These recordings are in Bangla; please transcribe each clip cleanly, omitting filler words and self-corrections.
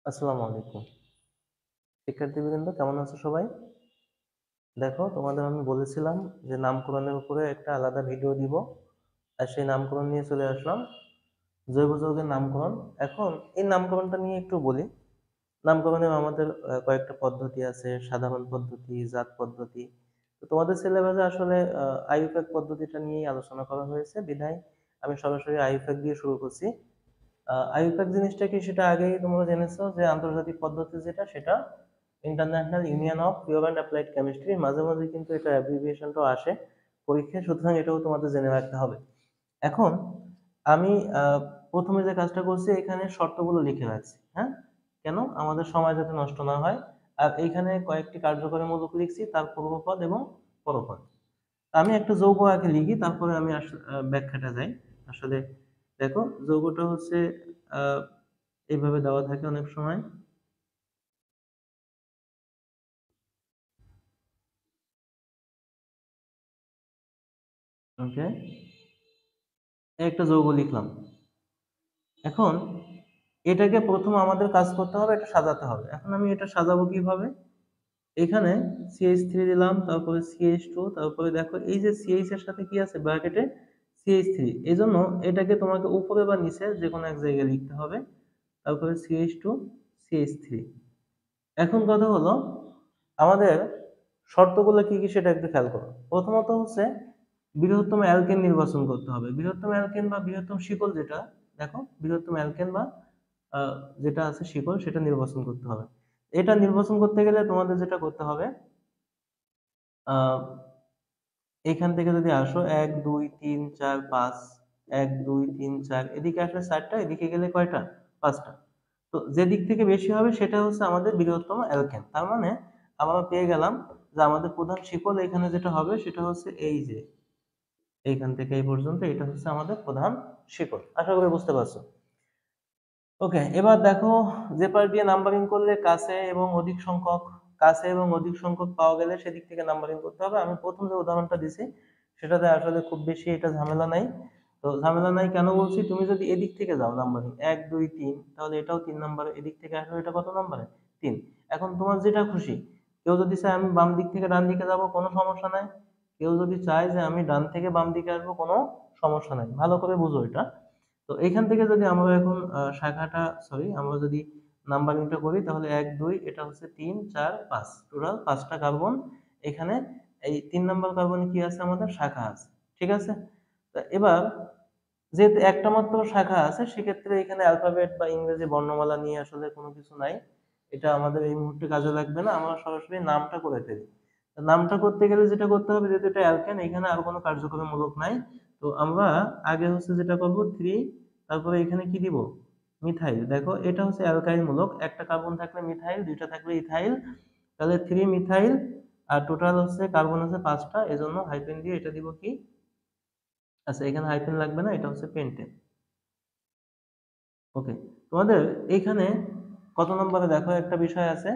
আসসালামু আলাইকুম। শিক্ষার্থীবৃন্দ কেমন আছো সবাই? দেখো তোমাদের আমি বলেছিলাম যে নামকরণের উপরে একটা আলাদা ভিডিও দিব। আর সেই নামকরণ নিয়ে চলে আসলাম। জৈব যৌগের নামকরণ। এখন এই নামকরণটা নিয়ে একটু বলি। নামকরণের আমাদের কয়েকটা পদ্ধতি আছে, সাধারণ পদ্ধতি, জাত পদ্ধতি। তো তোমাদের সিলেবাসে আসলে আইইউপ্যাক পদ্ধতিটা নিয়েই আলোচনা করা হয়েছে। বিধায় আমি সরাসরি আইইউপ্যাক দিয়ে শুরু করছি। আইইউপ্যাক জিনিসটা কি সেটা আগেই তোমরা জেনেছো যে আন্তর্জাতিক পদ্ধতি যেটা সেটা international union of pure and applied chemistry. মাঝে মাঝে কিন্তু এটা অ্যাব্রিভিয়েশনটাও আসে পরীক্ষায়, সুতরাং এটাও তোমাদের জেনে রাখতে হবে। এখন আমি প্রথমে যে কাজটা করছি এখানে শর্তগুলো লিখে রাখছি। হ্যাঁ, কেন? আমাদের সময় যাতে নষ্ট না হয়। আর এইখানে কয়েকটি কার্যকরী মূলক লিখছি, তার পূর্বপদ এবং পরপদ। আমি একটা যৌগ আগে লিখি, তারপরে আমি ব্যাখ্যাটা যাই। আসলে দেখো, যৌগটা হচ্ছে আহ এইভাবে দেওয়া থাকে অনেক সময়। ওকে, একটা যৌগ লিখলাম। এখন এটাকে প্রথম আমাদের কাজ করতে হবে, এটা সাজাতে হবে। এখন আমি এটা সাজাবো কিভাবে? এখানে CH3 দিলাম, তারপরে CH2, তারপরে দেখো এই যে CH এর সাথে কি আছে ব্র্যাকেটে, CH3। এই জন্য এটাকে তোমাকে উপরে বা নিচে যে কোনো এক জায়গায় লিখতে হবে। তারপরে CH2, CH3। এখন কথা হলো, আমাদের শর্তগুলো কি কি সেটা একটু খেয়াল করো। প্রথমত হচ্ছে বৃহত্তম অ্যালকেন নির্বাচন করতে হবে। বৃহত্তম অ্যালকেন বা বৃহত্তম শিকল যেটা, দেখো বৃহত্তম অ্যালকেন বা যেটা আছে শিকল সেটা নির্বাচন করতে হবে। এটা নির্বাচন করতে গেলে তোমাদের যেটা করতে হবে, আহ এখান থেকে যদি আসো 1 2 3 4 5, 1 2 3 4, এদিকে আসলে 4টা, এদিকে গেলে কয়টা? 5টা। তো যে দিক থেকে বেশি হবে সেটা হচ্ছে আমাদের বৃহত্তম অ্যালকেন। তার মানে আমরা পেয়ে গেলাম যে আমাদের প্রধান শিকল এখানে যেটা হবে সেটা হচ্ছে এই যে এইখান থেকে এই পর্যন্ত, এটা হচ্ছে আমাদের প্রধান শিকল। আশা করি বুঝতে পারছো। ওকে, এবার দেখো, যে পার্ট দিয়ে নাম্বারিং করলে কাছে এবং অধিক সংখ্যক পাওয়া গেলে সেদিক থেকে নাম্বারিং করতে হবে। আমি প্রথম যে উদাহরণটা দিছি সেটাতে আসলে খুব বেশি এটা ঝামেলা নাই। তো ঝামেলা নাই কেন বলছি, তুমি যদি এদিক থেকে যাও নাম্বারিং 1 2 3, তাহলে এটাও 3 নাম্বারে, এদিক থেকে আসলে এটা কত নাম্বারে? 3। এখন তোমার যেটা খুশি, কেউ যদি চায় আমি বাম দিক থেকে ডান দিকে যাব, কোনো সমস্যা নাই। কেউ যদি চায় যে আমি ডান থেকে বাম দিকে আসবো, কোনো সমস্যা নাই। ভালো করে বুঝো এটা। তো এখান থেকে যদি আমরা এখন আমরা যদি নাম্বারিংটা করি, তাহলে 1 2, এটা হচ্ছে 3 4 5, টোটাল 5টা কার্বন। এখানে এই 3 নাম্বার কার্বনে কি আছে? আমাদের শাখা আছে। ঠিক আছে। তা এবার যেহেতু একটা মাত্র শাখা আছে, সেক্ষেত্রে এখানে অ্যালফাবেট বা ইংরেজি বর্ণমালা নিয়ে আসলে কোনো কিছু নাই। এটা আমাদের এই মুহূর্তে কাজে লাগবে না, আমরা সরাসরি নামটা করে ফেলি। তো নামটা করতে গেলে যেটা করতে হবে, যেহেতু এটা অ্যালকেন, এখানে আর কোনো কার্যকরী মূলক নাই। তো আমরা আগে হচ্ছে যেটা করবো 3, তারপরে এখানে কি দিব? মিথাইল। দেখো এটা হচ্ছে অ্যালকাইল মূলক, একটা কার্বন থাকলে মিথাইল, দুইটা থাকলে ইথাইল। তাহলে 3 মিথাইল। আর টোটাল হচ্ছে কার্বন আছে 5টা, এজন্য হাইফেন দিয়ে এটা দিব কি? আচ্ছা, এখানে হাইফেন লাগবে না, এটা হচ্ছে পেন্টেন। ওকে, তোমাদের এইখানে কত নম্বরে দেখো একটা বিষয় আছে,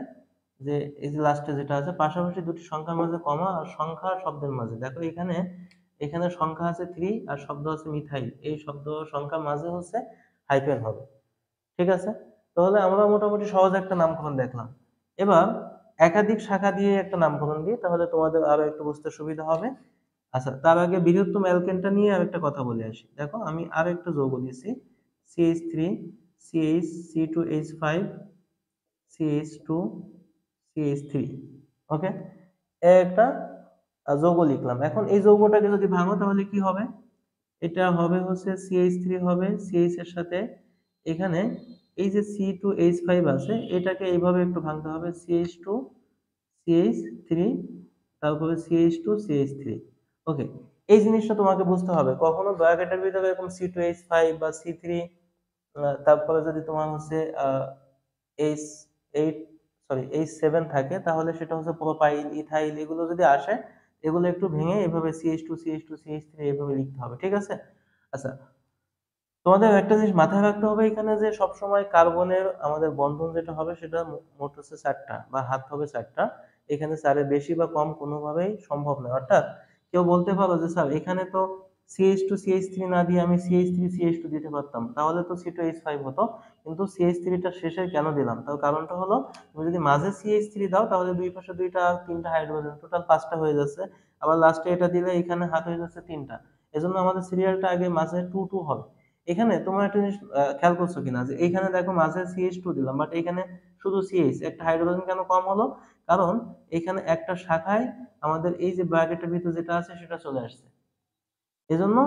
যে এই যে লাস্টে যেটা আছে, পাশাপাশি দুটি সংখ্যার মাঝে কমা আর সংখ্যা আর শব্দের মাঝে। দেখো এখানে এখানে সংখ্যা আছে 3 আর শব্দ আছে মিথাইল, এই শব্দ সংখ্যার মাঝে হচ্ছে হাইফেন হবে। ঠিক আছে। তাহলে আমরা মোটামুটি সহজ একটা নামকরণ দেখলাম। এবার একাধিক শাখা দিয়ে একটা নামকরণ দিই, তাহলে তোমাদের আরো একটু বুঝতে সুবিধা হবে। আচ্ছা, তার আগে বৃহত্তম অ্যালকেনটা নিয়ে আর একটা কথা বলে আসি। দেখো আমি আর একটা যৌগ দিয়েছি, CH3, CH, C2H5, CH2, CH3। ওকে, একটা যৌগ লিখলাম। এখন এই যৌগটাকে যদি ভাঙো তাহলে কি হবে? এটা হবে হচ্ছে CH3 হবে, CH এর সাথে এখানে এই যে C2H5 আছে, এটাকে এইভাবে একটু ভাঙতে হবে, CH2, CH3, তারপরে CH2, CH3। ওকে, এই জিনিসটা তোমাকে বুঝতে হবে। কখনো ব্র্যাকেটের ভিতরে এরকম C2H5 বা C3, তারপরে যদি তোমার হচ্ছে H8, H7 থাকে, তাহলে সেটা হচ্ছে প্রোপাইল, ইথাইল, এগুলো যদি আসে, এগুলো একটু ভেঙে এভাবে CH2, CH2, CH3 এইভাবে লিখতে হবে। ঠিক আছে। আচ্ছা, তোমাদের একটা জিনিস মাথায় রাখতে হবে এখানে, যে সবসময় কার্বনের আমাদের বন্ধন যেটা হবে সেটা মোট হচ্ছে 4টা বা হাত হবে 4টা। এখানে 4-এর বেশি বা কম কোনোভাবেই সম্ভব নয়। অর্থাৎ কেউ বলতে পারো যে স্যার এখানে তো CH2CH3 না দিয়ে আমি CH3CH2 দিতে পারতাম, তাহলে তো C2H5 হতো। কিন্তু CH3টা শেষে কেন দিলাম, তার কারণটা হলো তুমি যদি মাঝে CH3 দাও তাহলে দুই পাশে দুইটা তিনটা হাইড্রোজেন, টোটাল 5টা হয়ে যাচ্ছে। আবার লাস্টে এটা দিলে এখানে হাত হয়ে যাচ্ছে 3টা। এজন্য আমাদের সিরিয়ালটা আগে মাঝে 2 হবে। এখানে তোমার একটা জিনিস খেয়াল করছো কিনা, যে এইখানে দেখো মাঝে CH2 দিলাম, বাট এখানে শুধু CH, একটা হাইড্রোজেন কেন কম হলো? কারণ এখানে একটা শাখায় আমাদের এই যে ব্র্যাকেটের ভিতরে যেটা আছে সেটা চলে আসছে। এজন্য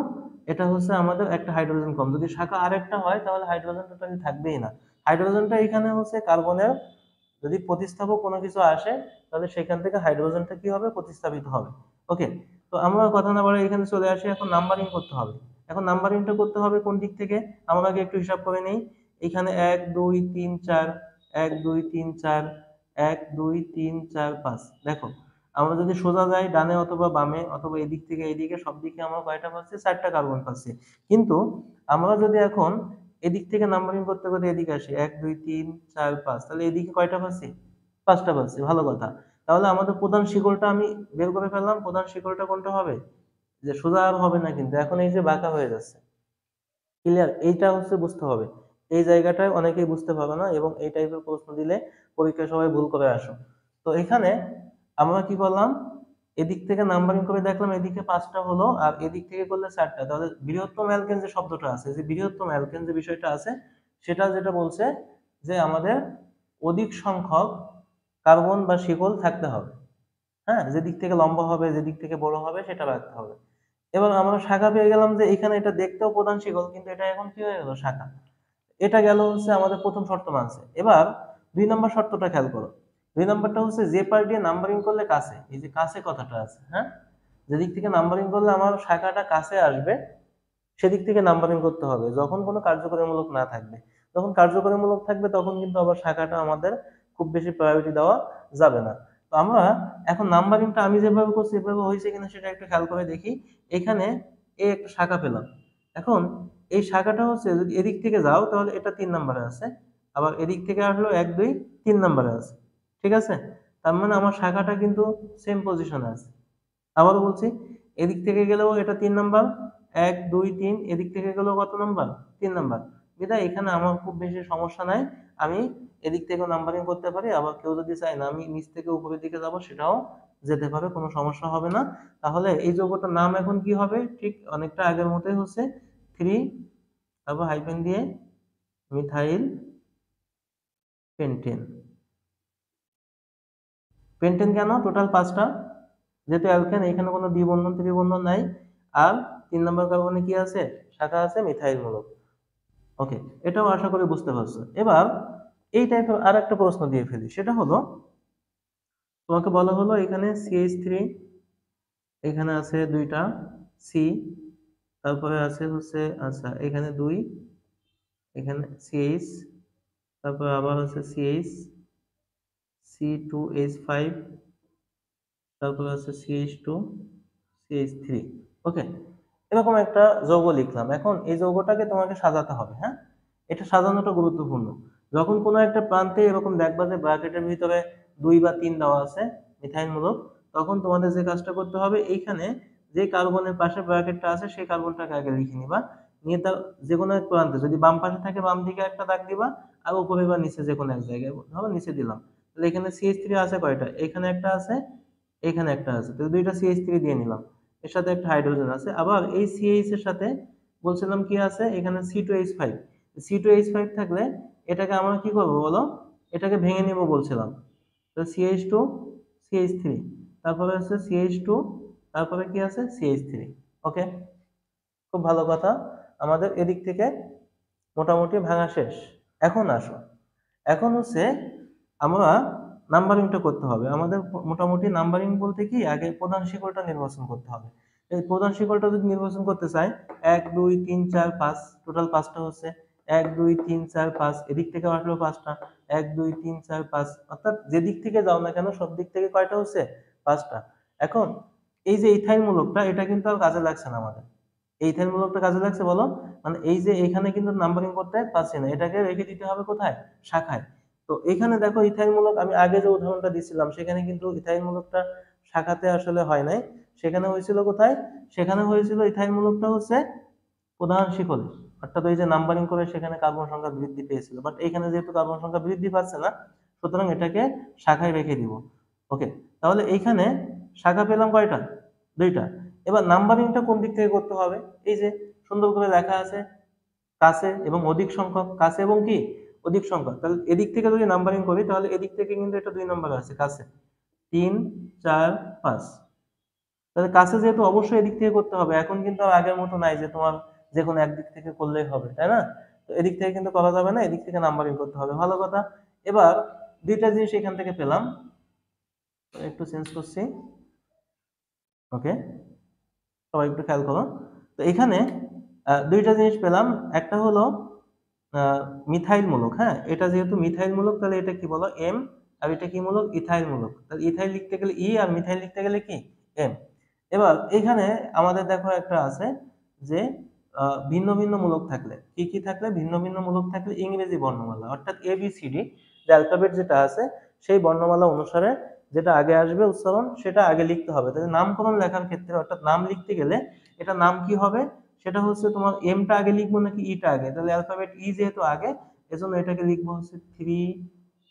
এটা হচ্ছে আমাদের একটা হাইড্রোজেন কম। যদি শাখা আরেকটা হয় তাহলে হাইড্রোজেন টোটালি থাকবেই না। হাইড্রোজেনটা এখানে হচ্ছে কার্বনের, যদি প্রতিস্থাপক কোনো কিছু আসে তাহলে সেখান থেকে হাইড্রোজেনটা কি হবে, প্রতিস্থাপিত হবে। ওকে, তো আমরা কথা না বলে এখানে চলে আসি, এখন নাম্বারিং করতে হবে। এখন নাম্বারিংটা করতে হবে কোন দিক থেকে, আমরা আগে একটু হিসাব করে নেই। এখানে 1 2 3 4, 1 2 3 4, 1 2 3 4 5। দেখো আমরা যদি সোজা যাই ডানে অথবা বামে অথবা এদিক থেকে এদিকে, সব দিকে আমরা কয়টা পাচ্ছি, 4টা কার্বন পাচ্ছি। কিন্তু আমরা যদি এখন এদিক থেকে নাম্বারিং করতে করতে এদিকে আসি, 1 2 3 4 5, তাহলে এদিকে কয়টা পাচ্ছি, 5টা পাচ্ছি। ভালো কথা। তাহলে আমাদের প্রধান শিকড়টা আমি বের করে ফেললাম। প্রধান শিকড়টা কোনটা হবে, যে সোজা আর হবে না, কিন্তু এখন এই যে বাঁকা হয়ে যাচ্ছে। ক্লিয়ার? এইটা হচ্ছে বুঝতে হবে। এই জায়গাটায় অনেকেই বুঝতে পারবে না, এবং এই টাইপের প্রশ্ন দিলে পরীক্ষায় সবাই ভুল করে আসো। তো এখানে আমরা কি করলাম, এদিক থেকে নাম্বারিং করে দেখলাম এদিকে 5টা হলো, আর এদিক থেকে করলে 4টা। তাহলে বৃহত্তম অ্যালকেন যে শব্দটা আছে, যে বৃহত্তম অ্যালকেন যে বিষয়টা আছে, সেটা যেটা বলছে যে আমাদের অধিক সংখ্যক কার্বন বা শিকল থাকতে হবে। হ্যাঁ, যেদিক থেকে লম্বা হবে, যেদিক থেকে বড় হবে সেটা রাখতে হবে। এবার আমরা শাখা পেয়ে গেলাম, যে এখানে এটা দেখতেও প্রধান শিকল, কিন্তু এটা এখন কি হয়ে গেল, শাখা। এটা গেল হচ্ছে আমাদের প্রথম শর্ত মানছে। এবার 2 নম্বর শর্তটা খেয়াল করো। 2 নম্বরটা হচ্ছে যে পার দিয়ে নাম্বারিং করলে কাছে, এই যে কাছে কথাটা আছে, হ্যাঁ, যেদিক থেকে নাম্বারিং করলে আমার শাখাটা কাছে আসবে সেদিক থেকে নাম্বারিং করতে হবে, যখন কোনো কার্যকরীমূলক না থাকবে। যখন কার্যকরীমূলক থাকবে তখন কিন্তু আবার শাখাটা আমাদের খুব বেশি প্রায়োরিটি দেওয়া যাবে না। তো আমরা এখন নাম্বারিংটা আমি যেভাবে করছি এভাবে হয়েছে কিনা সেটা একটু খেয়াল করে দেখি। এখানে এই একটা শাখা পেলাম। এখন এই শাখাটা হচ্ছে যদি এদিক থেকে যাও তাহলে এটা 3 নম্বরে আছে, আবার এদিক থেকে আসলো 1 2 3 নম্বরে আছে। ঠিক আছে, তার মানে আমার শাখাটা কিন্তু সেম পজিশনে আছে। আবারও বলছি, এদিক থেকে গেলেও এটা 3 নম্বর, 1 2 3, এদিক থেকে গেলেও কত নাম্বার, 3 নম্বর। বিধায় এখানে আমার খুব বেশি সমস্যা নাই, আমি এদিক থেকেও নাম্বারিং করতে পারি। আবার কেউ যদি চায় না আমি নিচ থেকে উপরের দিকে যাব, সেটাও যেতে পারে, কোনো সমস্যা হবে না। তাহলে এই যৌগটার নাম এখন কি হবে, ঠিক অনেকটা আগের মতোই হচ্ছে 3, তারপর হাইফেন দিয়ে মিথাইল পেন্টেন। পেন্টেন কেন, টোটাল 5টা, যেহেতু অ্যালকেন এখানে কোনো দ্বিবন্ধন ত্রিবন্ধন নাই। আর 3 নম্বর কার্বনে কি আছে, শাখা আছে মিথাইল মূলক। ওকে, এটাও আশা করি বুঝতে পারছো। এবার এই টাইপের আর একটা প্রশ্ন দিয়ে ফেলি, সেটা হলো তোমাকে বলা হলো এখানে CH3, এখানে আছে 2টা সি, তারপরে আছে হচ্ছে আচ্ছা এখানে 2, এখানে CH, তারপরে আবার আছে CH, C2H5, তারপরে আছে CH2, CH3। ওকে, এরকম একটা যৌগ লিখলাম। এখন এই যৌগটাকে তোমাকে সাজাতে হবে। হ্যাঁ, এটা সাজানোটা গুরুত্বপূর্ণ। যখন কোনো একটা প্রান্তে এরকম দেখবা যে ব্র্যাকেটের ভিতরে 2 বা 3 দেওয়া আছে মিথাইল মূলক, তখন তোমাদের যে কাজটা করতে হবে, এইখানে যে কার্বনের পাশে ব্র্যাকেটটা আছে সেই কার্বনটাকে আগে লিখে নিবা। নিয়ে তার যে কোনো এক প্রান্তে, যদি বাম পাশে থাকে বাম দিকে একটা দাগ দিবা, আর উপরে বা নিচে যে কোনো এক জায়গায়, ধরো নিচে দিলাম। তাহলে এখানে CH3 আছে কয়টা, এখানে একটা আছে, এখানে একটা আছে, তো 2টা CH3 দিয়ে নিলাম। এর সাথে একটা হাইড্রোজেন আছে। আবার এই CH এর সাথে বলছিলাম কি আছে, এখানে C2H5। C2H5 থাকলে এটাকে আমরা কি করব বলো, এটাকে ভেঙে নিব বলছিলাম। তো CH2 CH3, তারপরে আছে CH2, তারপরে কি আছে CH3। ওকে, খুব ভালো কথা। আমাদের এদিক থেকে মোটামুটি ভাঙা শেষ। এখন আসো, এখন হচ্ছে আমরা নাম্বারিংটা করতে হবে। আমাদের মোটামুটি নাম্বারিং বলতে কি, আগে প্রধান শিকড়টা নির্বাচন করতে হবে। এই প্রধান শিকড়টা যদি নির্বাচন করতে চাই, 1 2 3 4 5, টোটাল 5টা হচ্ছে 1 2 3 4 5, এদিক থেকে আসলো 5টা, 1 2 3 4 5, অর্থাৎ যেদিক থেকে যাও না কেন সব দিক থেকে কয়টা হচ্ছে, 5টা। এখন এই যে ইথাইল মূলকটা, এটা কিন্তু আর কাজে লাগছে না আমাদের। এই ইথাইল মূলকটা কাজে লাগছে বলো, মানে এই যে এখানে কিন্তু নাম্বারিং করতে পারছি না, এটাকে রেখে দিতে হবে কোথায়, শাখায়। তো এখানে দেখো ইথাইল মূলক, আমি আগে যে উদাহরণটা দিছিলাম সেখানে কিন্তু ইথাইল মূলকটা শাখাতে আসলে হয় নাই। সেখানে হয়েছিল কোথায়? সেখানে হয়েছিল ইথাইল মূলকটা হচ্ছে প্রধান শিকলে, অর্থাৎ ওই যে নাম্বারিং করে সেখানে কার্বন সংখ্যা বৃদ্ধি পেয়েছিল, বাট এখানে যেহেতু কার্বন সংখ্যা বৃদ্ধি পাচ্ছে না, সুতরাং এটাকে শাখায় রেখে দিব। ওকে, তাহলে এইখানে শাখা পেলাম কয়টা? দুইটা। এবার নাম্বারিংটা কোন দিক থেকে করতে হবে? এই যে সুন্দর করে লেখা আছে কাছে এবং অধিক সংখ্যক, কাছে এবং কি অধিক সংখ্যক। তাহলে এদিক থেকে যদি নাম্বারিং করি তাহলে এদিক থেকে কিন্তু এটা 2 নম্বরে আছে কাছে, 3 4 5। তাহলে কাছে যেহেতু অবশ্যই এদিক থেকে করতে হবে, এখন কিন্তু আর আগের মতো নাই যে তোমার যে কোনো একদিক থেকে করলেই হবে, তাই না? তো এদিক থেকে কিন্তু করা যাবে না, এদিক থেকে নাম্বারিং করতে হবে। ভালো কথা। এবার দুইটা জিনিস এখান থেকে পেলাম, একটু চেঞ্জ করছি। ওকে, সবাই একটু খেয়াল করো। তো এখানে দুইটা জিনিস পেলাম, একটা হলো মিথাইল মূলক। হ্যাঁ, এটা যেহেতু মিথাইল মূলক তাহলে এটা কি বলো? এম। আর এটা কি মূলক? ইথাইল মূলক। তাহলে ইথাইল লিখতে গেলে ই, আর মিথাইল লিখতে গেলে কি? এম। এবার এখানে আমাদের দেখো একটা আছে যে ভিন্ন ভিন্ন মূলক থাকলে কি কি থাকলে? ভিন্ন ভিন্ন মূলক থাকলে ইংরেজি বর্ণমালা, অর্থাৎ ABCD যে অ্যালফাবেট যেটা আছে সেই বর্ণমালা অনুসারে যেটা আগে আসবে উচ্চারণ সেটা আগে লিখতে হবে। তাহলে নামকরণ লেখার ক্ষেত্রে অর্থাৎ নাম লিখতে গেলে এটা নাম কি হবে? সেটা হচ্ছে তোমার এমটা আগে লিখবো নাকি ইটা আগে? তাহলে অ্যালফাবেট ই যেহেতু আগে, এজন্য এটাকে লিখবো হচ্ছে 3,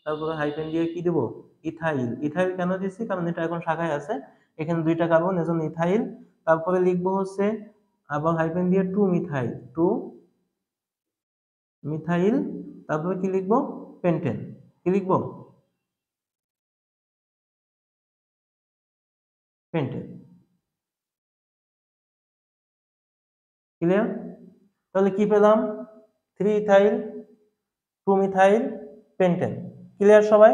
তারপরে হাইফেন দিয়ে কি দেবো? ইথাইল। ইথাইল কেন দিচ্ছি? কারণ এটা এখন শাখায় আছে, এখানে দুইটা কার্বন, এজন্য ইথাইল। তারপরে লিখবো হচ্ছে আবার হাইফেন দিয়ে 2 মিথাইল, 2 মিথাইল। তারপরে কি লিখবো? পেন্টেন। কি লিখবো? পেন্টেন। ক্লিয়ার? তাহলে কি পেলাম? 3 ইথাইল, 2 মিথাইল, পেন্টেন। ক্লিয়ার সবাই?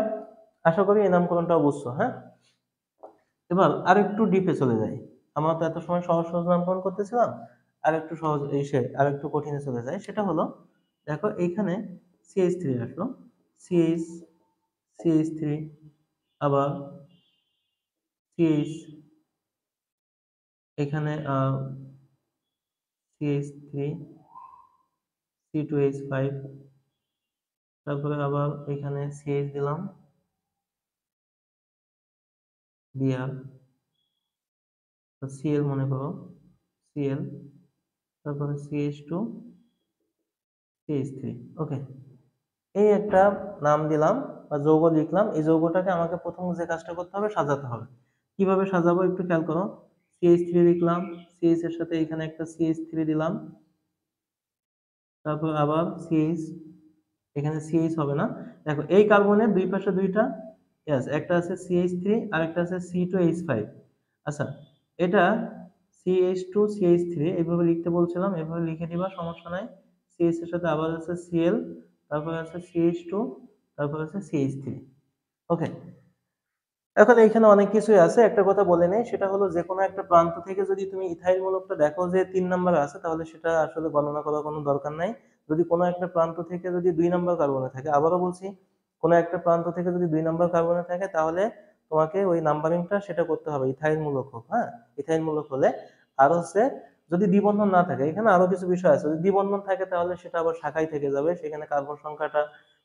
আশা করি এই নামকরণটাও বুঝছো। হ্যাঁ, এবার আরেকটু ডিপে চলে যাই। আমরা তো এত সময় সহজ সহজ নামকরণ করতেছিলাম, আর একটু সহজ এসে আর একটু কঠিনে চলে যায়। সেটা হলো দেখো এইখানে CH3 আসলো, CH, CH3, আবার CH, এখানে CH3, C2H5, তারপরে আবার এখানে CH দিলাম, Br, Cl মনে করো, Cl, তারপরে CH2, CH3। ওকে, এই একটা নাম দিলাম বা যৌগ লিখলাম। এই যৌগটাকে আমাকে প্রথম যে কাজটা করতে হবে সাজাতে হবে। কিভাবে সাজাবো একটু খেয়াল করো। CH3 লিখলাম, CH এর সাথে এখানে একটা CH3 দিলাম, তারপর আবার CH, এখানে CH হবে না। দেখো এই কার্বনের দুই পাশে দুইটা, यस, একটা আছে CH3 আর একটা আছে C2H5। আচ্ছা, এটা CH2CH3 এইভাবে লিখতে বলছিলাম, এভাবে লিখে দিবা, সমস্যা নাই। CH এর সাথে আবার আছে Cl, তারপর আছে CH2, তারপর আছে CH3। ওকে, এখন এইখানে অনেক কিছুই আছে, একটা কথা বলে নেই, সেটা হলো যে কোনো একটা প্রান্ত থেকে যদি তুমি ইথাইল মূলকটা দেখো যে 3 নম্বরে আছে, তাহলে সেটা আসলে গণনা করার কোনো দরকার নাই। যদি কোনো একটা প্রান্ত থেকে যদি 2 নম্বর কার্বনে থাকে, আবারও বলছি, কোনো একটা প্রান্ত থেকে যদি 2 নম্বর কার্বনে থাকে তাহলে তোমাকে ওই নাম্বারিংটা সেটা করতে হবে ইথাইল মূলক হোক। হ্যাঁ, ইথাইল মূলক হলে। আর হচ্ছে যদি দ্বিবন্ধন না থাকে, এখানে আরো কিছু বিষয় আছে, যদি দ্বিবন্ধন থাকে তাহলে সেটা আবার শাখায় থেকে যাবে, সেখানে কার্বন সংখ্যাটা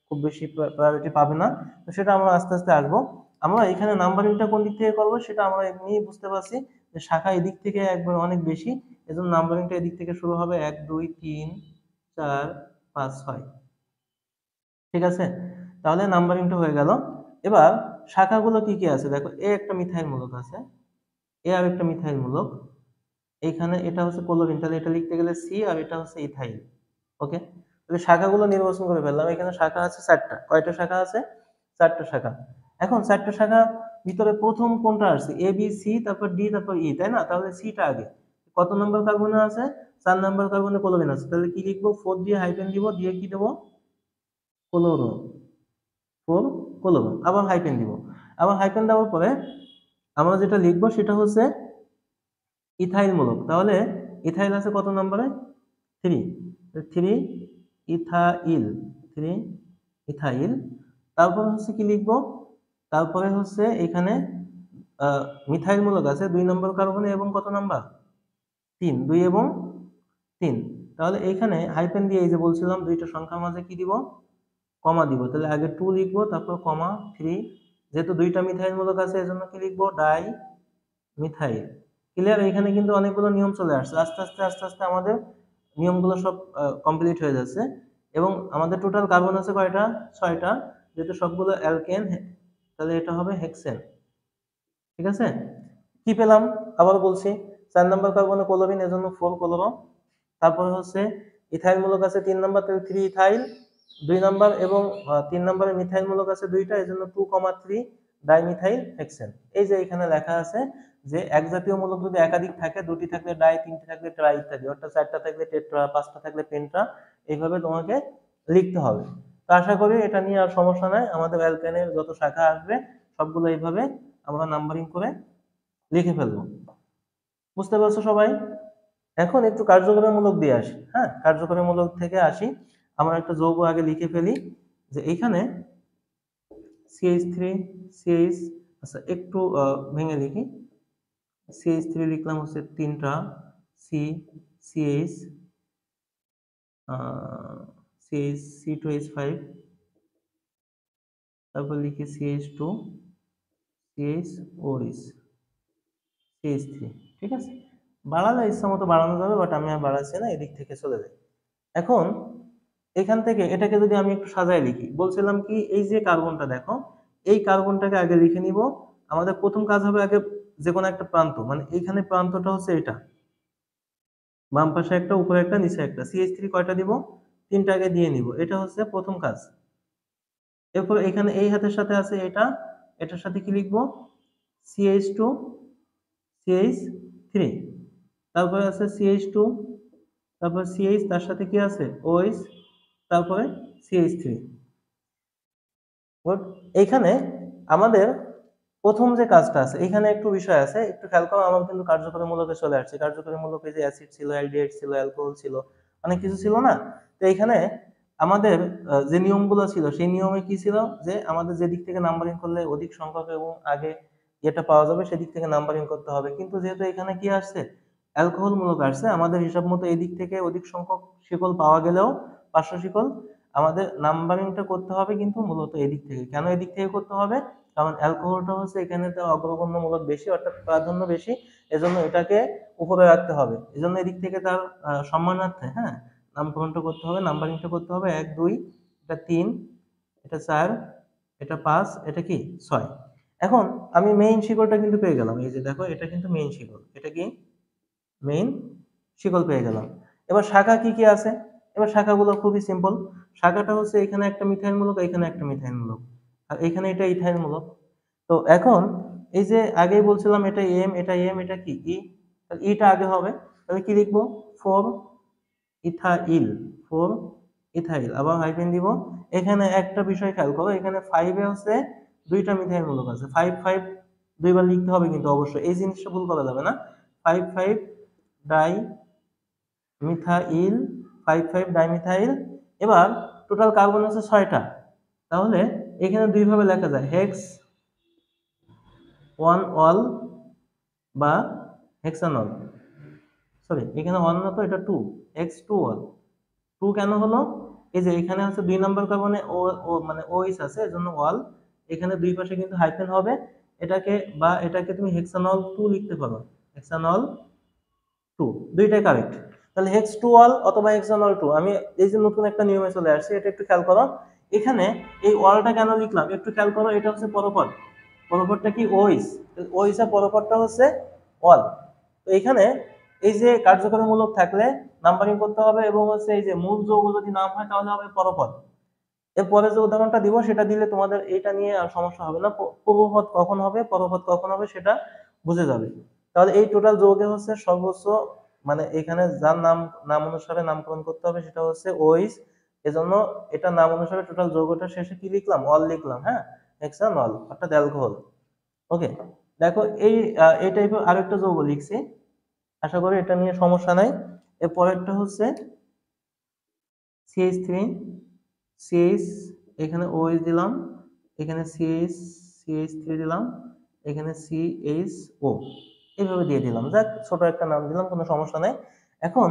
খুব বেশি প্রায়োরিটি পাবে না। তো সেটা আমরা আস্তে আস্তে আসবো। আমরা এখানে নাম্বারিংটা কোন দিক থেকে করবো সেটা আমরা এমনিই বুঝতে পারছি যে শাখা এদিক থেকে একবার অনেক বেশি, এজন্য নাম্বারিংটা এদিক থেকে শুরু হবে 1 2 3 4 5 6। ঠিক আছে, তাহলে নাম্বারিংটা হয়ে গেল। এবার শাখাগুলো কি কি আছে দেখো, এ একটা মিথাইল মূলক আছে, এ আর একটা মিথাইল মূলক, এইখানে এটা হচ্ছে ক্লোরিন, তাহলে এটা লিখতে গেলে সি, আর এটা হচ্ছে ইথাইল। ওকে, তাহলে শাখাগুলো নির্বাচন করে ফেললাম। এখানে শাখা আছে 4টা। কয়টা শাখা আছে? 4টা শাখা। এখন 4টা শাখা ভিতরে প্রথম কোনটা আসছে? এ বি সি, তারপর ডি, তারপর ই, তাই না? তাহলে সিটা আগে। কত নম্বর কার্বনে আছে? 4 নম্বর কার্বনে ক্লোরিন আছে, তাহলে কি লিখবো? 4 দিয়ে হাইফেন দিব, দিয়ে কি দেবো? ক্লোরো, 4 ক্লোরো, আবার হাইফেন দিব। আবার হাইফেন দেওয়ার পরে আমরা যেটা লিখবো সেটা হচ্ছে ইথাইল মূলক। তাহলে ইথাইল আছে কত নম্বরে? 3, 3 ইথাইল, 3 ইথাইল। তারপরে হচ্ছে কি লিখবো? তারপরে হচ্ছে এখানে মিথাইল মূলক আছে 2 নম্বর কার্বনে এবং কত নাম্বার? 3, 2 এবং 3। তাহলে এইখানে হাইফেন দিয়ে এই যে বলছিলাম দুইটা সংখ্যার মাঝে কি দিব? কমা দিব। তাহলে আগে 2 লিখবো, তারপর কমা 3। যেহেতু দুইটা মিথাইল মূলক আছে এজন্য কি লিখবো? Die methyl. ক্লিয়ার? এখানে কিন্তু অনেকগুলো নিয়ম চলে আসছে, আস্তে আস্তে আস্তে আস্তে আমাদের নিয়মগুলো সব কমপ্লিট হয়ে যাচ্ছে। এবং আমাদের টোটাল কার্বন আছে কয়টা? 6টা। যেহেতু সবগুলো অ্যালকেন, তাহলে এটা হবে হেক্সেন। ঠিক আছে? কি পেলাম আবার বলছি, 4 নাম্বার কার্বনে ক্লোরিন, এজন্য 4 ক্লোরো। তারপরে হচ্ছে ইথাইল মূলক আছে 3 নাম্বার, তাহলে 3 ইথাইল। 2 নাম্বার এবং 3 নাম্বারে মিথাইল মূলক আছে 2টা, এজন্য 2,3 ডাইমিথাইল হেক্সেন। এই যে এখানে লেখা আছে যে এক জাতীয় মূলক যদি একাধিক থাকে, 2টি থাকলে ডাই, 3টি থাকলে ট্রাই ইত্যাদি, অর্থাৎ 4টা থাকলে টেট্রা, 5টা থাকলে পেন্ট্রা, এইভাবে তোমাকে লিখতে হবে। তো আশা করি এটা নিয়ে আর সমস্যা নাই। আমাদের অ্যালকেনের যত শাখা আসবে সবগুলো এইভাবে আমরা নাম্বারিং করে লিখে ফেলবো। বুঝতে পারছো সবাই? এখন একটু কার্যকরীমূলক দিয়ে আসি। হ্যাঁ, কার্যকরীমূলক থেকে আসি। আমরা একটা যৌগ আগে লিখে ফেলি, যে এইখানে CH3 CH, আচ্ছা একটু ভেঙে লিখি। CH3 লিখলাম হচ্ছে 3টা, C CH, CH C2H5, তারপর লিখি CH2 CHOH CH3। ঠিক আছে, বাড়ালে ইচ্ছা মতো বাড়ানো যাবে, বাট আমি আর বাড়াচ্ছি না, এদিক থেকে চলে যাই। এখন এখান থেকে এটাকে যদি আমি একটু সাজায় লিখি, বলছিলাম কি এই যে কার্বনটা দেখো, এই কার্বনটাকে আগে লিখে নিব। আমাদের প্রথম কাজ হবে আগে যে কোনো একটা প্রান্ত, মানে এইখানে প্রান্তটা হচ্ছে এটা, বাম পাশে একটা, উপরে একটা, নিচে একটা। CH3 কয়টা দিব? 3টা আগে দিয়ে নিব, এটা হচ্ছে প্রথম কাজ। এরপর এখানে এই হাতের সাথে আছে এটা, এটার সাথে কি লিখবো? CH2 CH3, তারপরে আছে CH2, তারপর CH, তার সাথে কি আছে OH, তারপরে CH3। গুড। এইখানে আমাদের প্রথম যে কাজটা আছে, এখানে একটু বিষয় আছে, একটু খেয়াল করো। আমার কিন্তু কার্যকরী মূলকে চলে আসছে। কার্যকরী মূলক এই যে অ্যাসিড ছিল, অ্যালডিহাইড ছিল, অ্যালকোহল ছিল, অনেক কিছু ছিল না? তো এখানে আমাদের যে নিয়মগুলো ছিল, সেই নিয়মে কি ছিল, যে আমাদের যে দিক থেকে নাম্বারিং করলে অধিক সংখ্যক এবং আগে যেটা পাওয়া যাবে সেদিক থেকে নাম্বারিং করতে হবে। কিন্তু যেহেতু এখানে কি আসছে, অ্যালকোহল মূলক আসছে, আমাদের হিসাব মতো এই দিক থেকে অধিক সংখ্যক শিকল পাওয়া গেলেও, পার্শ্ব শিকল, আমাদের নাম্বারিংটা করতে হবে কিন্তু মূলত এদিক থেকে। কেন এদিক থেকে করতে হবে? কারণ অ্যালকোহলটা হচ্ছে এখানে তো অগ্রগণ্যমূলক বেশি, অর্থাৎ প্রাধান্য বেশি, এজন্য এটাকে উপরে রাখতে হবে। এজন্য এদিক থেকে তার সম্মানার্থে, হ্যাঁ, নামকরণটা করতে হবে, নাম্বারিংটা করতে হবে। 1 2, এটা 3, এটা 4, এটা 5, এটা কি 6। এখন আমি মেইন শিকলটা কিন্তু পেয়ে গেলাম, এই যে দেখো, এটা কিন্তু মেইন শিকল। এটা কি মেইন শিকল পেয়ে গেলাম। এবার শাখা কি কি আছে? এবার শাখাগুলো খুবই সিম্পল। শাখাটা হচ্ছে এখানে একটা মিথাইল মূলক, এখানে একটা মিথাইল মূলক, আর এখানে এটা ইথাইল মূলক। তো এখন এই যে আগেই বলছিলাম এটা এম, এটা এম, এটা কি ই, তাহলে ইটা আগে হবে। তাহলে কি লিখবো? 4 ইথাইল, 4 ইথাইল, আবার হাইফেন দিব। এখানে একটা বিষয় খেয়াল করো, এখানে 5 এ হচ্ছে 2টা মিথাইল মূলক আছে। 5 5 দুইবার লিখতে হবে কিন্তু অবশ্যই, এই জিনিসটা ভুল করা যাবে না। 5 5 ডাই মিথাইল, 5 5 ডাইমিথাইল। এবার টোটাল কার্বন আছে 6টা। তাহলে এখানে দুই ভাবে লেখা যায়, হেক্স 1 অল বা হেক্সানল। সরি, এখানে 1 না তো, এটা 2, হেক্স 2 অল। 2 কেন হলো? এই যে এখানে হচ্ছে 2 নাম্বার কার্বনে ও ও মানে OH আছে, এজন্য অল। এখানে দুই পাশে কিন্তু হাইফেন হবে। এটাকে বা এটাকে তুমি হেক্সানল 2 লিখতে পারো, হেক্সানল 2, দুইটাই কারেক্ট। তাহলে হেক্স 2 অল অথবা হেক্সানল 2। আমি এই যে নতুন একটা নিয়মে চলে আসছে, এটা একটু খেয়াল করো। এখানে এই অলটা কেন লিখলাম একটু খেয়াল করো, এটা হচ্ছে পরপদ। পরপদটা কি OH, OH এর পরপদটা হচ্ছে অল। তো এখানে এই যে কার্যকরীমূলক থাকলে নাম্বারিং করতে হবে, এবং হচ্ছে এই যে মূল যৌগ যদি নাম হয় তাহলে হবে পরপদ। এরপরে যে উদাহরণটা দিব সেটা দিলে তোমাদের এটা নিয়ে আর সমস্যা হবে না। পূর্বপদ কখন হবে, পরপদ কখন হবে সেটা বুঝে যাবে। তাহলে এই টোটাল যৌগে হচ্ছে সর্বোচ্চ, মানে এখানে যার নাম নাম অনুসারে নামকরণ করতে হবে সেটা হচ্ছে OH। এজন্য এটা নাম অনুসারে টোটাল যৌগটা শেষে কি লিখলাম? অল লিখলাম। হ্যাঁ, হেক্সানল অর্থাৎ অ্যালকোহল। ওকে, দেখো এই টাইপের আরেকটা যৌগ লিখছি, আশা করি এটা নিয়ে সমস্যা নাই। এর পরেরটা হচ্ছে CH3 CH, এখানে OH দিলাম, এখানে CH3 দিলাম, এখানে CHO, এইভাবে দিয়ে দিলাম। যাক, ছোট একটা নাম দিলাম, কোনো সমস্যা নাই। এখন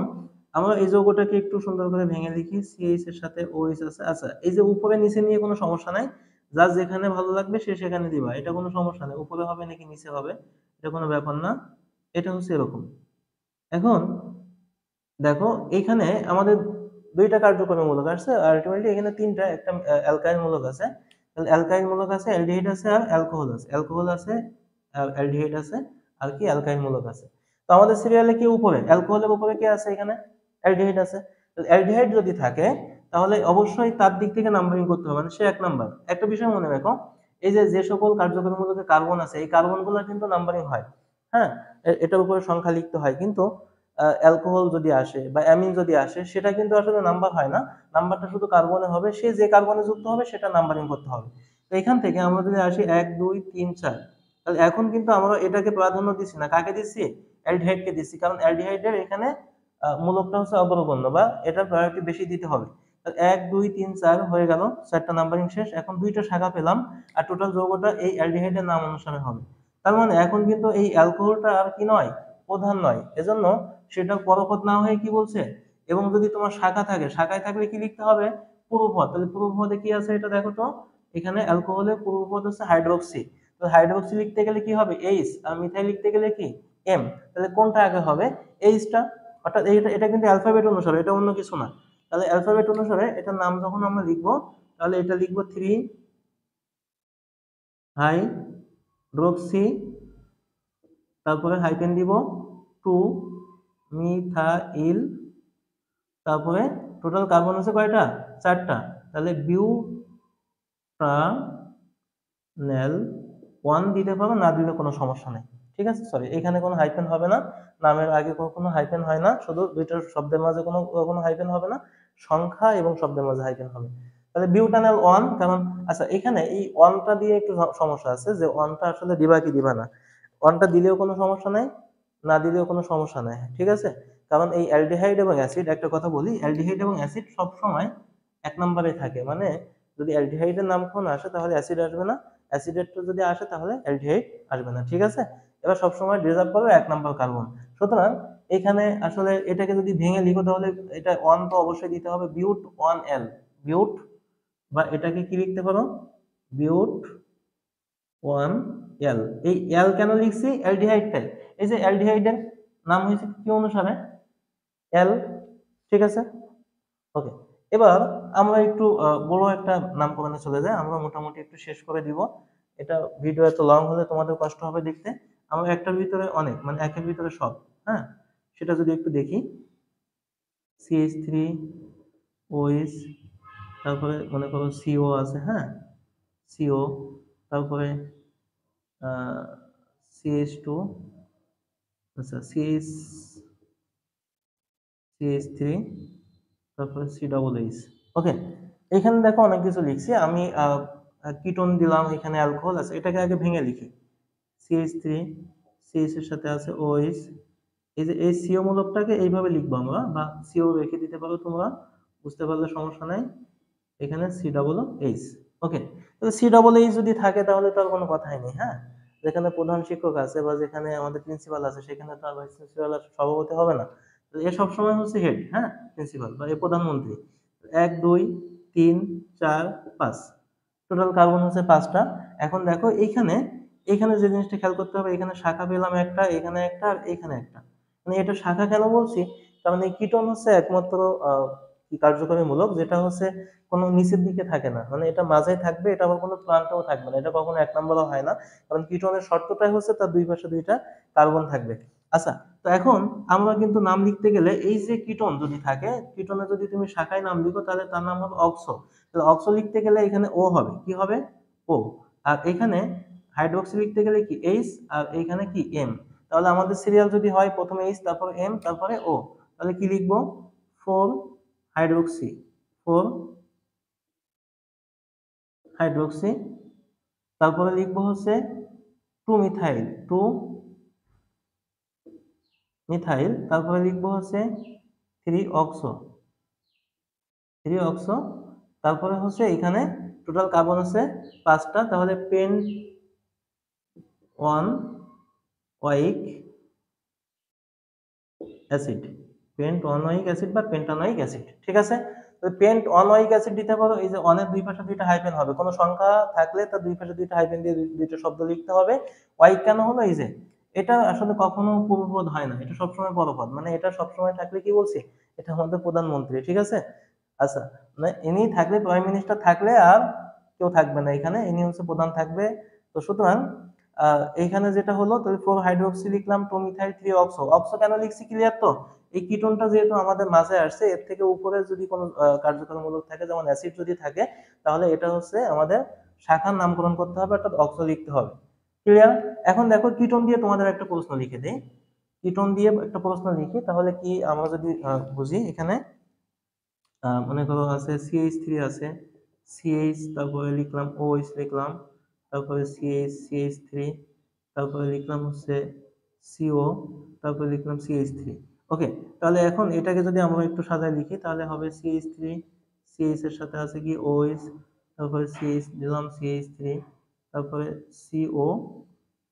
আমরা এই যৌগটাকে একটু সুন্দর করে ভেঙে লিখি। CH এর সাথে OH আছে। আচ্ছা, এই যে উপরে নিচে নিয়ে কোনো সমস্যা নাই, যার যেখানে ভালো লাগবে সে সেখানে দিবা, এটা কোনো সমস্যা নেই। উপরে হবে নাকি নিচে হবে এটা কোনো ব্যাপার না। এটা হচ্ছে এরকম। এখন দেখো এখানে আমাদের দুইটা কার্যকরী মূলক আছে, আলটিমেটলি এখানে তিনটা, একটা অ্যালকাইল মূলক আছে, তাহলে অ্যালকাইল মূলক আছে, অ্যালডিহাইড আছে আর অ্যালকোহল আছে, অ্যালকোহল আছে আর অ্যালডিহাইড আছে আর কি অ্যালকাইল মূলক আছে। তো আমাদের সিরিয়ালে কি উপরে অ্যালকোহলের উপরে কি আছে, এখানে অ্যালডিহাইড আছে। অ্যালডিহাইড যদি থাকে তাহলে অবশ্যই তার দিক থেকে নাম্বারিং করতে হবে, মানে সে এক নাম্বার। একটা বিষয় মনে রাখো, এই যে যে সকল কার্যকরী মূলকে কার্বন আছে এই কার্বনগুলো কিন্তু নাম্বারিং হয়, হ্যাঁ, এটার উপরে সংখ্যা লিখতে হয়, কিন্তু অ্যালকোহল যদি আসে বা অ্যামিন যদি আসে সেটা কিন্তু আসলে নাম্বার হয় না, নাম্বারটা শুধু কার্বনে হবে, সে যে কার্বনে যুক্ত হবে সেটা নাম্বারিং করতে হবে। তো এখান থেকে আমরা যদি আসি 1 2 3 4, তাহলে এখন কিন্তু আমরা এটাকে প্রাধান্য দিচ্ছি না, কাকে দিচ্ছি, অ্যালডিহাইডকে দিচ্ছি, কারণ অ্যালডিহাইডের এখানে মূলকটা হচ্ছে অগ্রগণ্য বা এটার প্রায়োরিটি বেশি দিতে হবে। 1 2 3 4 হয়ে গেল, চারটা নাম্বারিং শেষ। এখন দুইটা শাখা পেলাম আর টোটাল যৌগটা এই অ্যালডিহাইডের নাম অনুসারে হবে। তার মানে এখন কিন্তু এই অ্যালকোহলটা আর কি নয়, প্রধান নয়, এজন্য সেটা পরপদ না হয়ে কি বলছে, এবং যদি তোমার শাখা থাকে, শাখায় থাকলে কি লিখতে হবে, পূর্বপদ। তাহলে পূর্বপদে কি আছে এটা দেখো তো, এখানে অ্যালকোহলের পূর্বপদ হচ্ছে হাইড্রোক্সি, তো হাইড্রোক্সি লিখতে গেলে কি হবে এইচ, আর মিথাইল লিখতে গেলে কি এম। তাহলে কোনটা আগে হবে, এইচটা, অর্থাৎ এটা এটা কিন্তু অ্যালফাবেট অনুসারে, এটা অন্য কিছু না। তাহলে অ্যালফাবেট অনুসারে এটার নাম যখন আমরা লিখবো, তাহলে এটা লিখবো 3 হাইড্রোক্সি, তারপরে হাইপেন দিব 2 মিথাইল, তারপরে টোটাল কার্বন আছে কয়টা, চারটা, তাহলে বিউটানেল 1 দিতে পারো, না দিলে কোনো সমস্যা নেই, ঠিক আছে। সরি, এখানে কোনো হাইফেন হবে না, নামের আগে কখনো হাইফেন হয় না, শুধু দুইটার শব্দের মাঝে কোনো কোনো হাইফেন হবে না, সংখ্যা এবং শব্দের মাঝে হাইফেন হবে। তাহলে বিউটানেল 1, কারণ আচ্ছা এখানে এই 1টা দিয়ে একটু সমস্যা আছে, যে 1টা আসলে দিবা কি দিবা না, 1টা দিলেও কোনো সমস্যা নাই, না দিলেও কোনো সমস্যা নাই, ঠিক আছে। কারণ এই অ্যালডিহাইড এবং অ্যাসিড, একটা কথা বলি, অ্যালডিহাইড এবং অ্যাসিড সব সময় এক নম্বরে থাকে, মানে যদি অ্যালডিহাইডের নামক্ষণ আসে তাহলে অ্যাসিড আসবে না, অ্যাসিডেরটা যদি আসে তাহলে অ্যালডিহাইড আসবে না, ঠিক আছে। এবার সবসময় রিজার্ভ করবে 1 নম্বর কার্বন। সুতরাং এখানে আসলে এটাকে যদি ভেঙে লিখো তাহলে এটা 1 তো অবশ্যই দিতে হবে, বিউট 1 এল, বিউট, বা এটাকে কি লিখতে পারো, বিউট 1 এল। এই এল কেন লিখছি, অ্যালডিহাইডটাই, এই যে অ্যালডিহাইডের নাম হয়েছে কি অনুসারে, এল, ঠিক আছে। ওকে, এবার আমরা একটু বড় একটা নামকরণে চলে যাই, আমরা মোটামুটি একটু শেষ করে দিব, এটা ভিডিও এত লং হলে তোমাদের কষ্ট হবে দেখতে। আমরা একটার ভিতরে অনেক, মানে একের ভিতরে সব, হ্যাঁ, সেটা যদি একটু দেখি, CH3 OH, তারপরে মনে করো CO আছে, হ্যাঁ, CO, তারপরে CH2, আচ্ছা CH3, তারপরে COOH। ওকে, এখানে দেখো অনেক কিছু লিখছি আমি, কিটোন দিলাম, এখানে অ্যালকোহল আছে, এটাকে আগে ভেঙে লিখি, CH3, CH এর সাথে আছে OH, এই যে এই CO মূলকটাকে এইভাবে লিখবো আমরা, বা CO রেখে দিতে পারো তোমরা, বুঝতে পারলে সমস্যা নাই, এখানে COOH। ওকে, তো COOH যদি থাকে তাহলে তো আর কোনো কথাই নেই, হ্যাঁ, যেখানে প্রধান শিক্ষক আছে বা যেখানে আমাদের প্রিন্সিপাল আছে সেখানে তো আর ভাইস প্রিন্সিপাল আর সভাপতি হবে না, তো এ সবসময় হচ্ছে হেড, হ্যাঁ, প্রিন্সিপাল বা এ প্রধানমন্ত্রী। 1 2 3 4 5, টোটাল কার্বন হচ্ছে 5টা। এখন দেখো এইখানে, এখানে যে জিনিসটা খেয়াল করতে হবে, এখানে শাখা পেলাম একটা, এখানে একটা আর এখানে একটা, মানে এটা শাখা কেন বলছি, কারণ এই কিটোন হচ্ছে একমাত্র কি কার্যকরী মূলক যেটা হচ্ছে কোনো নিচের দিকে থাকে না, মানে এটা মাঝে থাকবে, এটা আবার কোনো প্রান্তেও থাকবে না, এটা কখনো 1 নম্বরও হয় না, কারণ কিটোনের শর্তটাই হচ্ছে তার দুই পাশে দুইটা কার্বন থাকবে। আচ্ছা, তো এখন আমরা কিন্তু নাম লিখতে গেলে এই যে কিটোন যদি থাকে, কিটোনে যদি তুমি শাখায় নাম লিখো তাহলে তার নাম হবে অক্সো, তাহলে অক্সো লিখতে গেলে এখানে ও হবে, কি হবে, ও, আর এখানে হাইড্রোক্সি লিখতে গেলে কি এইচ, আর এখানে কি এম। তাহলে আমাদের সিরিয়াল যদি হয় প্রথমে এইচ, তারপরে এম, তারপরে ও, তাহলে কি লিখবো, 4 হাইড্রোক্সি, 4 হাইড্রোক্সি, তারপরে লিখবো হচ্ছে 2 মিথাইল, 2 মিথাইল, তারপরে লিখবো হচ্ছে 3 অক্সো, 3 অক্সো, তারপরে হচ্ছে এখানে টোটাল কার্বন আছে 5টা, তাহলে পেন্ট 1 ওয়াইক অ্যাসিড, পেন্ট অনওয়িক অ্যাসিড বা পেন্টানোয়িক অ্যাসিড, ঠিক আছে। তো পেন্ট অনওয়িক অ্যাসিড দিতে পারো, এই যে অনের দুই পাশে দুইটা হাইফেন হবে, কোনো সংখ্যা থাকলে তার দুই পাশে দুইটা হাইফেন দিয়ে দুইটা শব্দ লিখতে হবে। ওয়াইক কেন হলো, এই যে এটা আসলে কখনো পূর্বপদ হয় না, এটা সবসময় পরপদ, মানে এটা সবসময় থাকলে কি বলছি, এটা আমাদের প্রধানমন্ত্রী, ঠিক আছে। আচ্ছা, মানে ইনি থাকলে, প্রাইম মিনিস্টার থাকলে আর কেউ থাকবে না এখানে, ইনি হচ্ছে প্রধান থাকবে। তো সুতরাং এইখানে যেটা হলো, তো 4 হাইড্রোক্সি লিখলাম, 2 মিথাইল 3 অক্সো। অক্সো কেন লিখছি ক্লিয়ার তো? এই কিটোনটা যেহেতু আমাদের মাঝে আসছে, এর থেকে উপরে যদি কোনো কার্যকরমূলক থাকে, যেমন অ্যাসিড যদি থাকে, তাহলে এটা হচ্ছে আমাদের শাখার নামকরণ করতে হবে, অর্থাৎ অক্সো লিখতে হবে। ক্লিয়ার? এখন দেখো কিটোন দিয়ে তোমাদের একটা প্রশ্ন লিখে দেই, কিটোন দিয়ে একটা প্রশ্ন লিখি, তাহলে কি আমরা যদি বুঝি, এখানে মনে করো আছে CH3 আছে, CH, তারপরে লিখলাম OH লিখলাম, তারপরে CH3, তারপরে লিখলাম হচ্ছে CO, তারপরে লিখলাম CH3। ওকে, তাহলে এখন এটাকে যদি আমরা একটু সাজায় লিখি, তাহলে হবে CH3, CH এর সাথে আছে কি OH, তারপরে CH দিলাম CH3, তারপরে CO,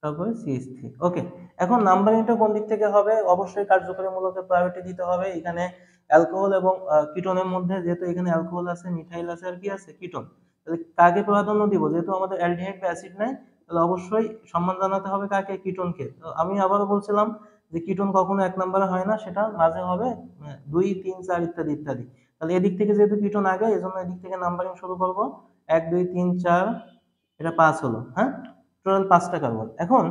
তারপরে CH3। ওকে, এখন নাম্বারিংটা কোন দিক থেকে হবে? অবশ্যই কার্যকরীমূলকে প্রায়োরিটি দিতে হবে। এখানে অ্যালকোহল এবং কিটোনের মধ্যে, যেহেতু এখানে অ্যালকোহল আছে, মিথাইল আছে, আর কি আছে, কিটোন, তাহলে কাকে প্রাধান্য দিব? যেহেতু আমাদের অ্যালডিহাইড বা অ্যাসিড নাই, তাহলে অবশ্যই সম্মান জানাতে হবে কাকে? কিটোনকে। তো আমি আবারও বলছিলাম যে কিটোন কখনো এক নম্বরে হয় না, সেটা মাঝে হবে 2, 3, 4 ইত্যাদি ইত্যাদি। তাহলে এদিক থেকে যেহেতু কিটোন আগে, এজন্য এদিক থেকে নাম্বারিং শুরু করব। 1, 2, 3, 4, এটা 5 হলো, হ্যাঁ, টোটাল 5টা কার্বন। এখন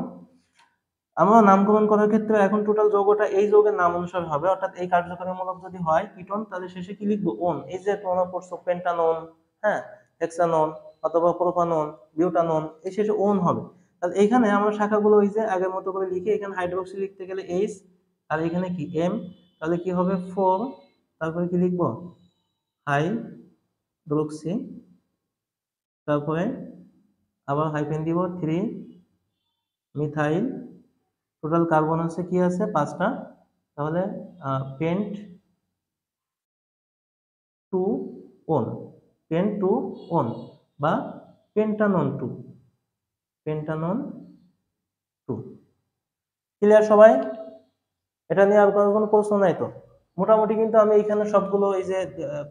আমরা নামকরণ করার ক্ষেত্রে এখন টোটাল যৌগটা এই যৌগের নাম অনুসারে হবে, অর্থাৎ এই কার্যকরীমূলক যদি হয় কিটোন, তাহলে শেষে কি লিখবো? ওন। এই যে তোমরা পড়ছো পেন্টানন, হ্যাঁ, হেক্সানন, অথবা প্রোপানন, বিউটানন, এই শেষে ওন হবে। তাহলে এইখানে আমরা শাখাগুলো ওই যে আগের মতো করে লিখি, এখানে হাইড্রোক্সি লিখতে গেলে H, আর এখানে কি M, তাহলে কি হবে 4, তারপরে কি লিখবো? হাইড্রোক্সি, তারপরে আবার হাইফেন দিব 3 মিথাইল, টোটাল কার্বন আছে কি আছে 5টা, তাহলে pent two one, pent two one, বা pentanone two, pentanone two. Clear সবাই? এটা নিয়ে আর কোনো প্রশ্ন নাই তো? মোটামুটি কিন্তু আমি এখানে সবগুলো, এই যে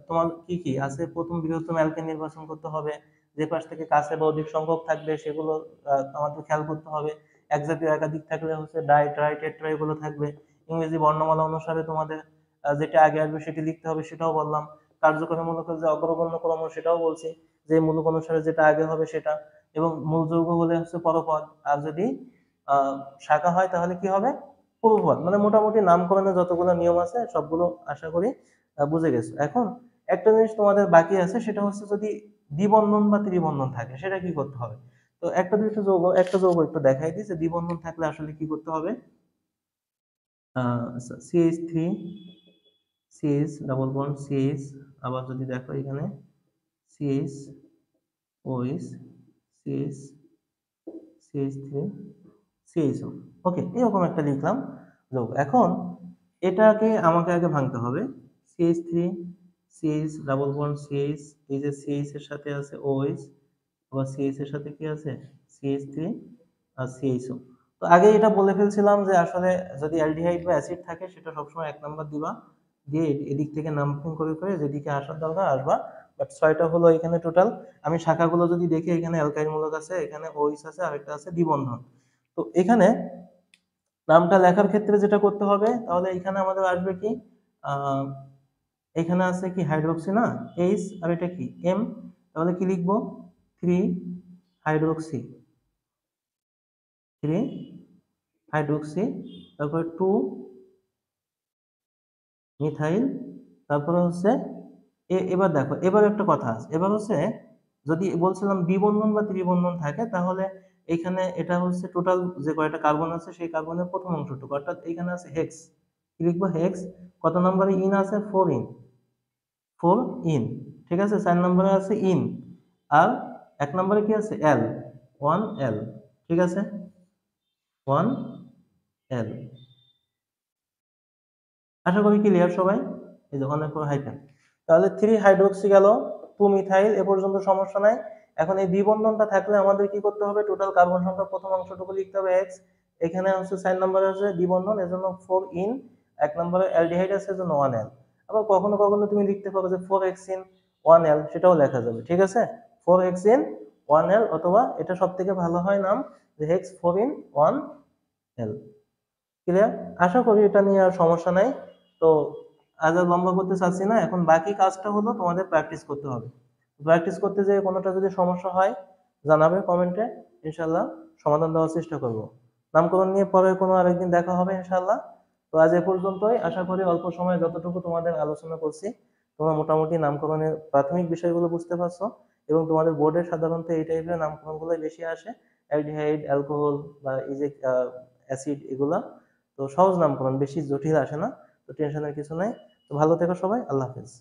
তোমার কি কি আছে, প্রথম বৃহত্তম অ্যালকেন নির্বাচন করতে হবে, যে পাশ থেকে কাছে বা অধিক সংখ্যক থাকবে সেগুলো আমাদের খেয়াল করতে হবে। এক জাতীয় একাধিক থাকলে হচ্ছে ডাই, ট্রাই, টেট্রা এগুলো থাকবে। ইংরেজি বর্ণমালা অনুসারে তোমাদের যেটা আগে আসবে সেটি লিখতে হবে, সেটাও বললাম। কার্যকরীমূলকের যে অগ্রগণ্য ক্রম সেটাও বলছি, যে মূলক অনুসারে যেটা আগে হবে সেটা। এবং মূল যৌগ হলে হচ্ছে পরপদ, আর যদি শাখা হয় তাহলে কি হবে? পূর্বপদ। মানে মোটামুটি নামকরণের যতগুলো নিয়ম আছে সবগুলো আশা করি বুঝে গেছো। এখন একটা জিনিস তোমাদের বাকি আছে, সেটা হচ্ছে যদি দ্বিবন্ধন বা ত্রিবন্ধন থাকে সেটা কি করতে হবে। তো একটা যৌগ একটু দেখাই দিই যে দ্বিবন্ধন থাকলে আসলে কি করতে হবে। CH3, CH double bond CH, আবার যদি দেখো এখানে CH OH, CH, CH3, CHO। ওকে, এরকম একটা লিখলাম যৌগ। এখন এটাকে আমাকে আগে ভাঙতে হবে। CH3, CH double bond CH, এই যে CH এর সাথে আছে OH, আবার CH এর সাথে কি আছে CH3 আর CHO। তো আগে এটা বলে ফেলছিলাম যে আসলে যদি অ্যালডিহাইড বা অ্যাসিড থাকে সেটা সবসময় 1 নাম্বার দিবা, দিয়ে এদিক থেকে নাম্বারিং করে করে যেদিকে আসার দরকার আসবা। বাট 6টা হলো এখানে টোটাল। আমি শাখাগুলো যদি দেখি, এখানে অ্যালকাইল মূলক আছে, এখানে OH আছে, আর একটা আছে দ্বিবন্ধন। তো এখানে নামটা লেখার ক্ষেত্রে যেটা করতে হবে, তাহলে এখানে আমাদের আসবে কি, আহ এখানে আছে কি হাইড্রোক্সি না, H, আর এটা কি M, তাহলে কি লিখবো? 3 হাইড্রোক্সি, 3 হাইড্রোক্সি, তারপর 2 মিথাইল, তারপরে হচ্ছে এবার দেখো, এবার একটা কথা আছে, এবার হচ্ছে যদি বলছিলাম দ্বিবন্ধন বা ত্রিবন্ধন থাকে, তাহলে এখানে এটা হচ্ছে টোটাল যে কয়টা কার্বন আছে সেই কার্বনের প্রথম অংশটুকু, অর্থাৎ এখানে আছে হেক্স, কি লিখবো? হেক্স। কত নম্বরে ইন আছে? 4 ইন, 4 ইন, ঠিক আছে। 4 নম্বরে আছে ইন, আর 1 নম্বরে কি আছে? এল, 1 এল, ঠিক আছে, 1 এল। আশা করি ক্লিয়ার সবাই? এই যে অনেক হাইফেন, তাহলে 3 হাইড্রোক্সি গেল, 2 মিথাইল, এ পর্যন্ত সমস্যা নাই। এখন এই দ্বিবন্ধনটা থাকলে আমাদের কি করতে হবে? টোটাল কার্বন সংখ্যা প্রথম অংশটুকু লিখতে হবে এক্স। এখানে হচ্ছে 4 নম্বরে আছে দ্বিবন্ধন, এজন্য 4 ইন, 1 নম্বরে অ্যালডিহাইড আছে এজন্য 1 এল। আবার কখনো কখনো তুমি লিখতে পারো যে 4 এক্স ইন 1 এল, সেটাও লেখা যাবে, ঠিক আছে। 4 এক্স ইন 1 এল, অথবা এটা সবথেকে ভালো হয় নাম যে হেক্স 4 ইন 1 এল। ক্লিয়ার? আশা করি এটা নিয়ে আর সমস্যা নাই। তো আজ আর লম্বা করতে চাচ্ছি না, এখন বাকি কাজটা হলো তোমাদের প্র্যাকটিস করতে হবে। প্র্যাকটিস করতে যেয়ে কোনোটা যদি সমস্যা হয় জানাবে কমেন্টে, ইনশাল্লাহ সমাধান দেওয়ার চেষ্টা করব। নামকরণ নিয়ে পরে কোনো আরেকদিন দেখা হবে ইনশাল্লাহ। তো আজ এ পর্যন্তই, আশা করি অল্প সময়ে যতটুকু তোমাদের আলোচনা করছি তোমরা মোটামুটি নামকরণের প্রাথমিক বিষয়গুলো বুঝতে পারছো, এবং তোমাদের বোর্ডে সাধারণত এই টাইপের নামকরণগুলোই বেশি আসে, অ্যালডিহাইড, অ্যালকোহল বা এই যে অ্যাসিড, এগুলা তো সহজ নামকরণ, বেশি জটিল আসে না। তো টেনশনের কিছু নাই। তো ভালো থেকো সবাই, আল্লাহ হাফেজ।